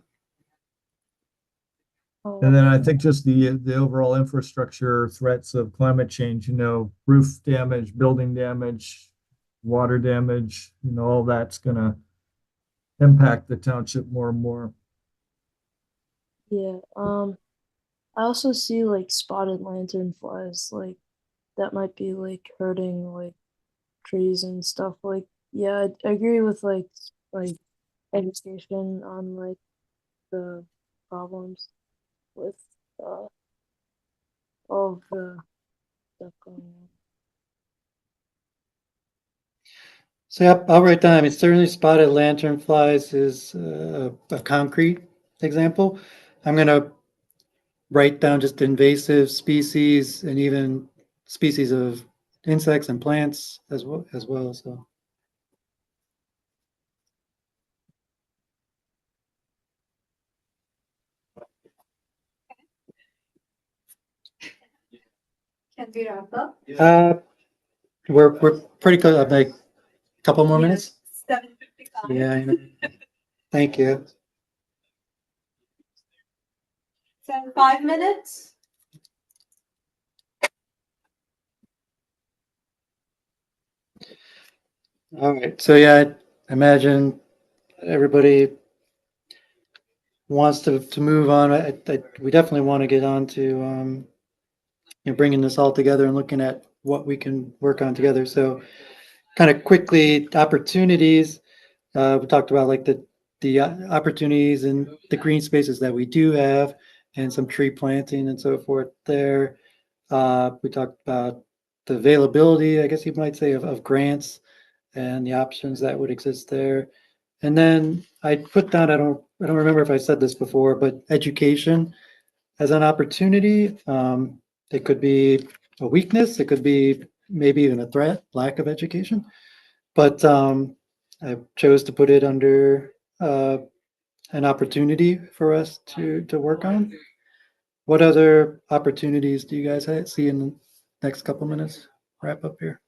And then I think just the overall infrastructure threats of climate change, roof damage, building damage, water damage, all that's gonna impact the township more and more. Yeah, I also see like spotted lanternflies, like that might be like hurting like trees and stuff. Like, yeah, I agree with like education on like the problems with all of the stuff going on. So yeah, I'll write down, I mean, certainly spotted lanternflies is a concrete example. I'm gonna write down just invasive species and even species of insects and plants as well, so. Can we wrap up? We're pretty close, like a couple more minutes? 7:55. Yeah, I know. Thank you. 5 minutes? All right, so yeah, I imagine everybody wants to move on. We definitely want to get on to bringing this all together and looking at what we can work on together. So kind of quickly, opportunities. We talked about like the opportunities and the green spaces that we do have and some tree planting and so forth there. We talked about the availability, I guess you might say, of grants and the options that would exist there. And then I put down, I don't remember if I said this before, but education as an opportunity. It could be a weakness, it could be maybe even a threat, lack of education. But I chose to put it under an opportunity for us to work on. What other opportunities do you guys see in the next couple minutes? Wrap up here.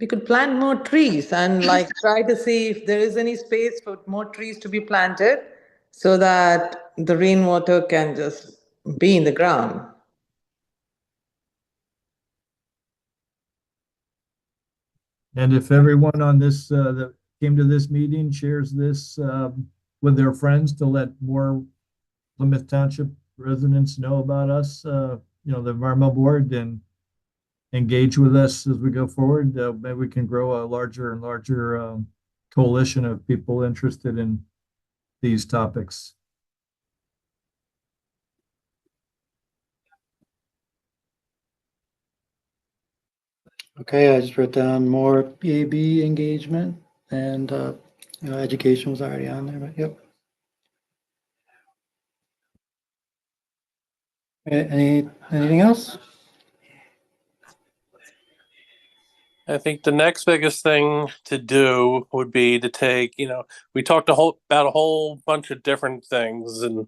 we could plant more trees and like try to see if there is any space for more trees to be planted so that the rainwater can just be in the ground. And if everyone on this, that came to this meeting shares this, with their friends to let more Plymouth Township residents know about us, you know, the environmental board, and engage with us as we go forward, maybe we can grow a larger and larger, coalition of people interested in these topics. Okay, I just wrote down more PAB engagement and, you know, education was already on there, but yep. Anything else? I think the next biggest thing to do would be to take, we talked about a whole bunch of different things and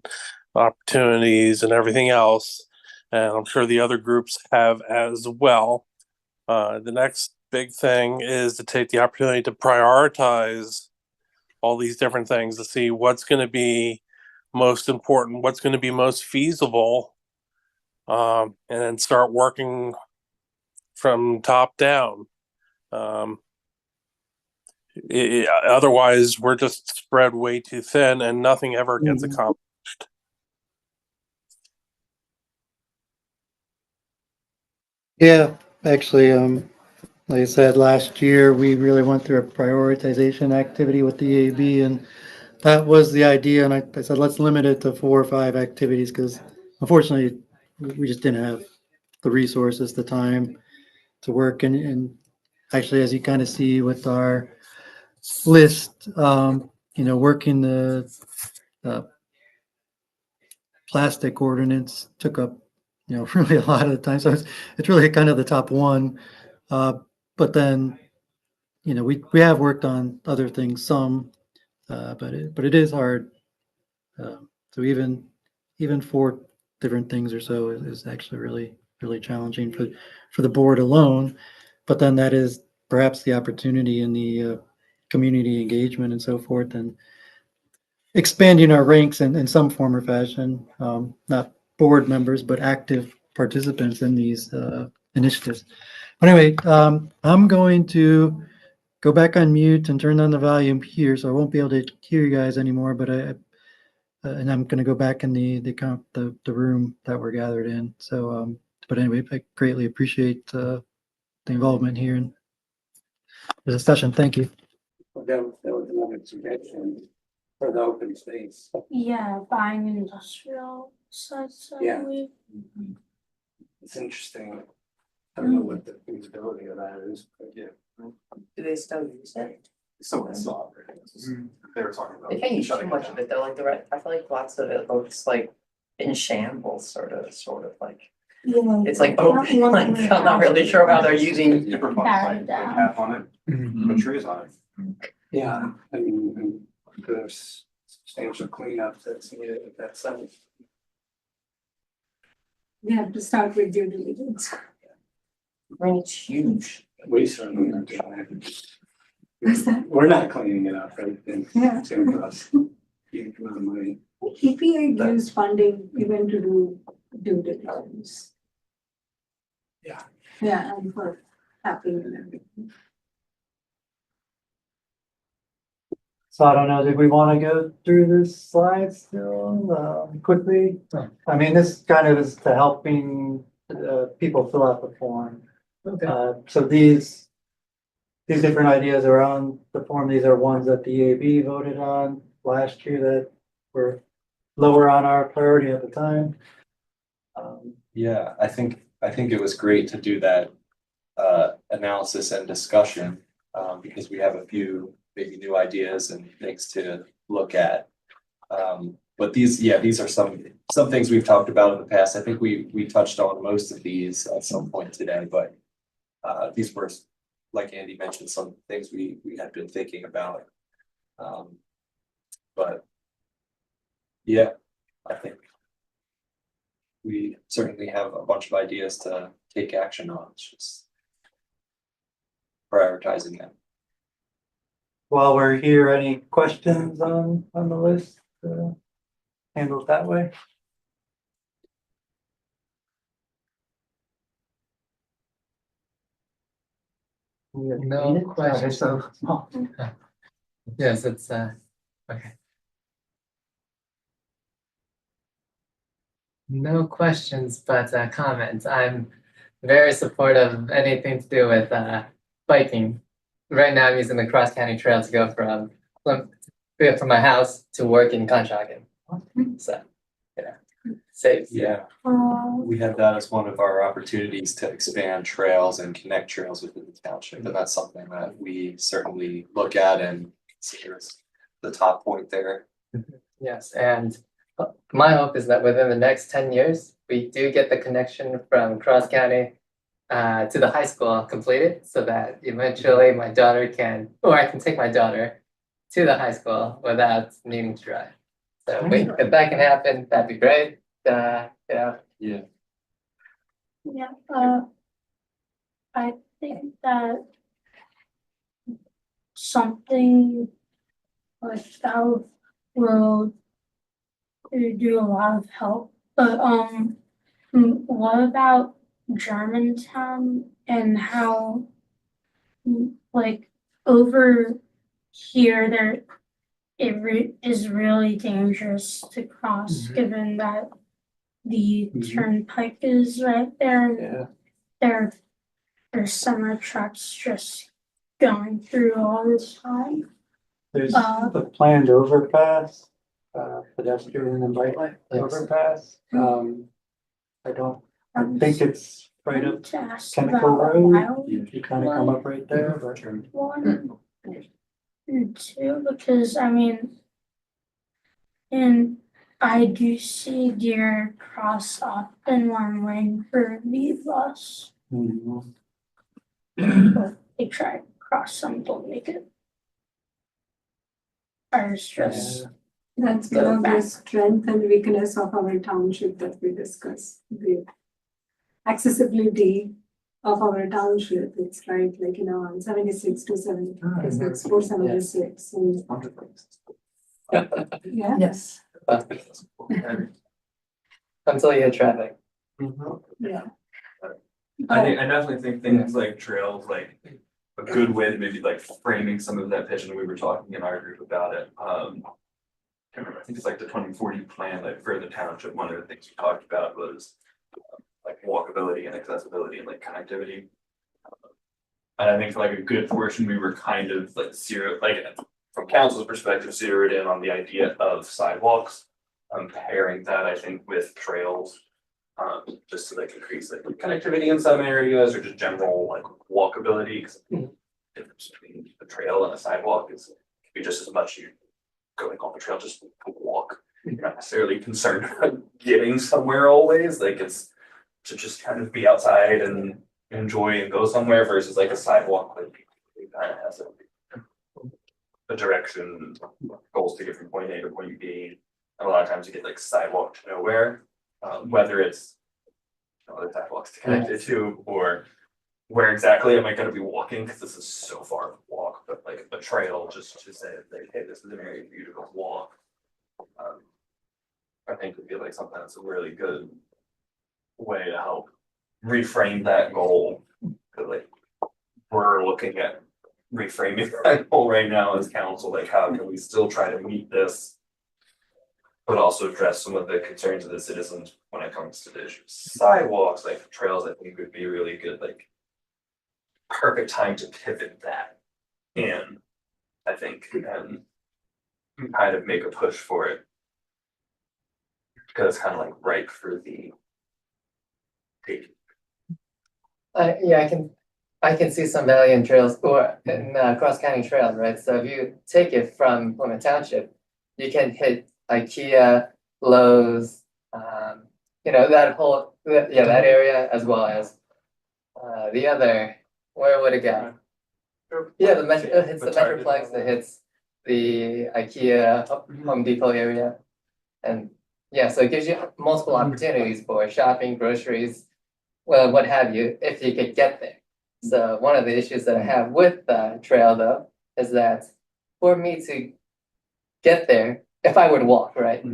opportunities and everything else. And I'm sure the other groups have as well. The next big thing is to take the opportunity to prioritize all these different things to see what's going to be most important, what's going to be most feasible, and then start working from top down. Otherwise, we're just spread way too thin and nothing ever gets accomplished. Yeah, actually, like I said, last year, we really went through a prioritization activity with the EAB, and that was the idea. And I said, let's limit it to 4 or 5 activities, because unfortunately, we just didn't have the resources, the time to work. And actually, as you kind of see with our list, you know, working the plastic ordinance took up, you know, really a lot of the time. So it's really kind of the top one. But then, you know, we have worked on other things some, but it is hard. So even 4 different things or so is actually really challenging for the board alone. But then that is perhaps the opportunity in the community engagement and so forth, and expanding our ranks in some form or fashion, not board members, but active participants in these initiatives. But anyway, I'm going to go back on mute and turn on the volume here, so I won't be able to hear you guys anymore. But and I'm going to go back in the room that we're gathered in. So, but anyway, I greatly appreciate the involvement here in the discussion. Thank you. That was another suggestion for the open space. Yeah, buying an industrial sites. Yeah. It's interesting. I don't know what the feasibility of that is, but yeah. Do they still use it? Someone saw it. They were talking about. They can't use too shutting it much down. of it though, like I feel like lots of it looks like in shambles, sort of like. It's like, like, I'm not really sure how they're using. You put like half on it, put trees on it. Yeah, I mean, there's substantial cleanup that's needed at that site. We have to start with due diligence. I mean, it's huge. We certainly aren't doing it. What's that? We're not cleaning it up, right? And Yeah. it's gonna cost a huge amount of money. EPA gives funding even to do due diligence. Yeah. Yeah, and for tapping and everything. So I don't know, did we want to go through this slide still, quickly? I mean, this kind of is to helping, people fill out the form. So these different ideas are on the form. These are ones that the EAB voted on last year that were lower on our priority at the time. Yeah, I think it was great to do that analysis and discussion, because we have a few maybe new ideas and things to look at. But these are some things we've talked about in the past. I think we touched on most of these at some point today, but these were, like Andy mentioned, some things we had been thinking about. But yeah, I think we certainly have a bunch of ideas to take action on. It's just prioritizing them. While we're here, any questions on the list? Handled that way? No questions. So, Yes, it's okay. No questions, but comments. I'm very supportive of anything to do with biking. Right now, I'm using the cross county trail to go from my house to work in Conshohocken. So, yeah, safe. Yeah, we have that as one of our opportunities to expand trails and connect trails within the township, and that's something that we certainly look at and consider as the top point there. Yes, and my hope is that within the next 10 years, we do get the connection from Cross County to the high school completed, so that eventually my daughter can, or I can take my daughter to the high school without needing to drive. So if that can happen, that'd be great. Yeah. Yeah. Yeah, I think that something like South Road would do a lot of help, but what about Germantown and how like over here there is really dangerous to cross, given that the turnpike is right there. Yeah. There's summer trucks just going through all the time. there's the planned overpass, pedestrian and bike lane overpass. I think it's right up To ask Chemical about Road. Wild You kind of come up right there, but. One and two, because I mean, and I do see deer cross often when I'm waiting for the bus. But they try to cross, some don't make it. Ours just That's one of the strength and weakness of our township that we discuss. The accessibility of our township, it's right, like, on 76 to 75, it's 476. And yeah, Yes. Until you hit traffic. yeah. I definitely think things like trails, like a good way to maybe like framing some of that vision we were talking in our group about it. Can't remember, I think it's like the 2040 plan, like for the township, one of the things we talked about was like walkability and accessibility and like connectivity. And I think for like a good portion, we were kind of like from council's perspective, zeroed in on the idea of sidewalks. Pairing that, I think, with trails. Just to like increase like connectivity in some areas or just general like walkability. Cause the difference between a trail and a sidewalk is can be just as much you going on the trail just to walk. You're not necessarily concerned about getting somewhere always. Like it's to just kind of be outside and enjoy and go somewhere versus like a sidewalk like it kind of has a direction, goals to get from point A to point B. And a lot of times you get like sidewalk to nowhere. Whether it's other sidewalks to connect it to, or where exactly am I going to be walking? Because this is so far to walk, but like a trail just to say, like, hey, this is an area for you to go walk. I think would be like something that's a really good way to help reframe that goal. Because like we're looking at reframing that goal right now as council. Like, how can we still try to meet this? But also address some of the concerns of the citizens when it comes to the issue of sidewalks, like trails, I think would be really good, like perfect time to pivot that in, I think, and kind of make a push for it. Because it's kind of like ripe for the taking. Yeah, I can see some value in trails or in cross county trail, right? So if you take it from Plymouth Township, you can hit IKEA, Lowe's, that whole, that area, as well as the other, where would it go? Yeah, the metro, it hits the Metroplex, it hits the IKEA, Home Depot area. And yeah, so it gives you multiple opportunities for shopping, groceries, well, what have you, if you could get there. So one of the issues that I have with the trail though, is that for me to get there, if I were to walk, right?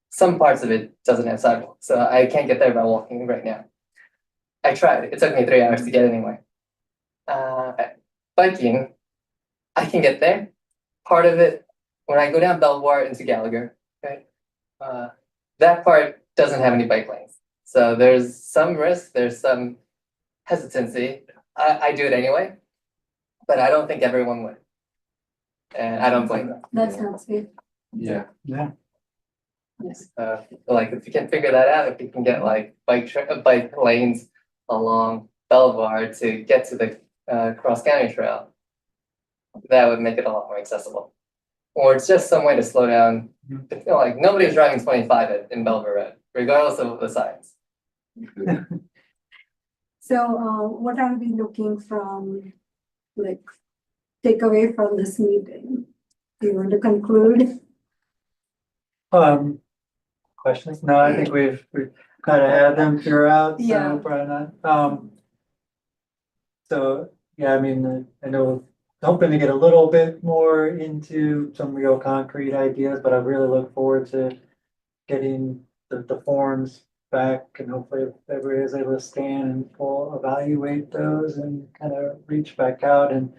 Some parts of it doesn't have sidewalks, so I can't get there by walking right now. I tried, it took me 3 hours to get anyway. Biking, I can get there. Part of it, when I go down Belvoir into Gallagher, right? That part doesn't have any bike lanes. So there's some risk, there's some hesitancy. I do it anyway, but I don't think everyone would. And I don't blame them. That sounds good. Yeah. Yeah. Yes. Like if you can figure that out, if you can get like bike lanes along Belvoir to get to the Cross County Trail, that would make it a lot more accessible. Or it's just some way to slow down. Like nobody's driving 25 in Belvoir Road, regardless of the signs. So, what are we looking from, like, take away from this meeting? Do you want to conclude? Questions? No, I think we've kind of had them throughout, Yeah. so probably not. So, yeah, I mean, I know, hoping to get a little bit more into some real concrete ideas, but I really look forward to getting the forms back and hopefully everybody is able to scan and full evaluate those and kind of reach back out, and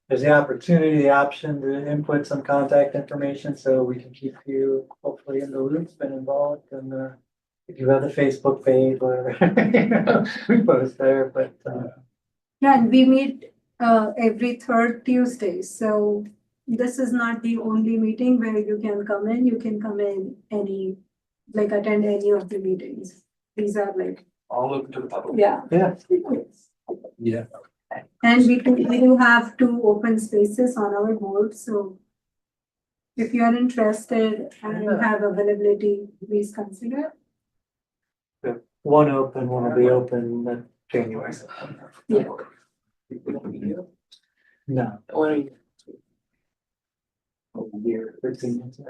there's the opportunity, the option to input some contact information so we can keep you hopefully in the loop and involved, and if you have the Facebook page, whatever, you know, we post there, but Yeah, and we meet every third Tuesday, so this is not the only meeting where you can come in. You can come in attend any of the meetings. These are like, All open to the public. yeah. yeah. Yeah. And we do have 2 open spaces on our board, so if you are interested and have availability, please consider. One open, one will be open in January. Yeah. No. Year, 13 months.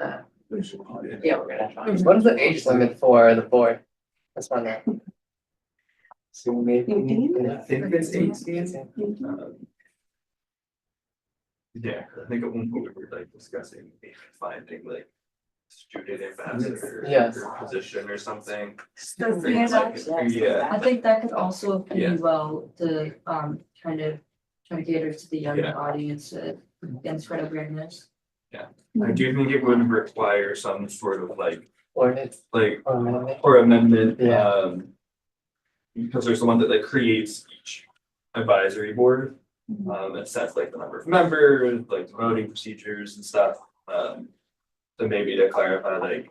Yeah, we're gonna try. What is the age limit for the board? That's one there. So maybe. I think it's 18. Yeah, I think at one point we were like discussing maybe finding like student ambassador Yes. position or something. Yeah. I think that could also be Yeah. well to kind of try to cater to the younger Yeah. audience and spread awareness. I do think it would require some sort of like Ordinance. or amendment, Yeah. because there's someone that like creates each advisory board. That sets like the number of members, like the voting procedures and stuff. So maybe to clarify, like,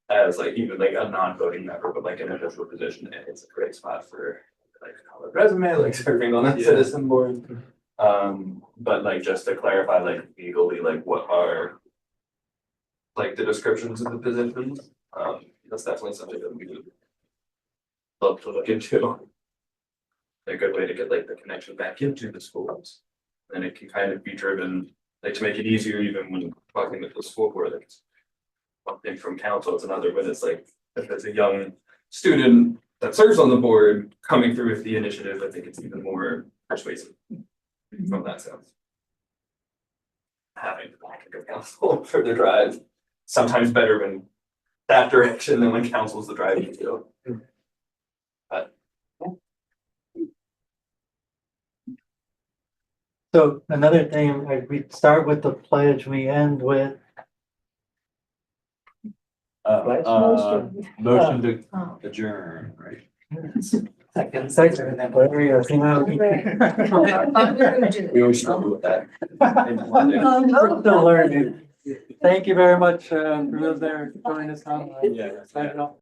as like even like a non-voting member, but like an official position, and it's a great spot for like a college resume, like serving on a citizen board. But like just to clarify, like legally, like what are like the descriptions of the positions. That's definitely something that we would love to look into. A good way to get like the connection back into the schools. And it can kind of be driven, like to make it easier even when talking with the school board, like it's one thing from council, it's another when it's like, if it's a young student that serves on the board coming through with the initiative, I think it's even more persuasive from that sense. Having the back of council for the drive, sometimes better when that direction than when council's the driving to. So another thing, like we start with the pledge, we end with. Motion to adjourn, right? Second, whatever you know. We always struggle with that. Still learning. Thank you very much, for those that are joining us online. Yeah. I don't know.